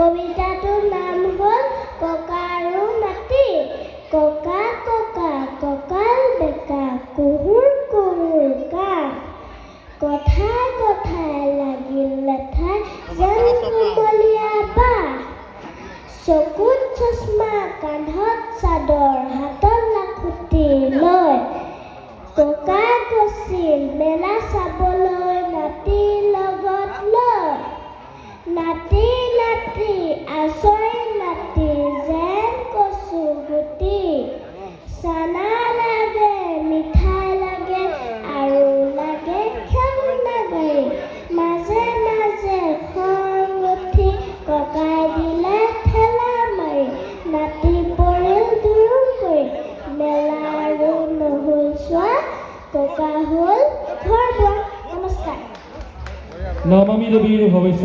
কবিতাটোৰ নাম হ'ল ককা আৰু নাতি। ককা ককা কঁকাল বেকা, কুহুৰ কুহুৰ কাণ, কথাই কথাই লাগিল লেঠাই যেন কুমলীয়া বাঁহ। চকুত চশমা, কান্ধত চাদৰ, হাতত লাখুটি লৈ ককাই গৈছিল মেলা চাবলৈ নাতি লগত লৈ। নাতি নাতি আচৰি নাতি যেন কচু গুটি, চানা লাগে মিঠাই লাগে আৰু লাগে খেলনা গাড়ী। মাজে মাজে খং উঠি ককাই দিলে ঠেলা মাৰি, নাতি পৰিল দুৰুম কৰি। মেলা আৰু নহ'ল চোৱা, ককা হ'ল ঘৰ দুৱাৰ। নমস্কাৰ। নমামি দেৱীৰ ভৱিষ্যত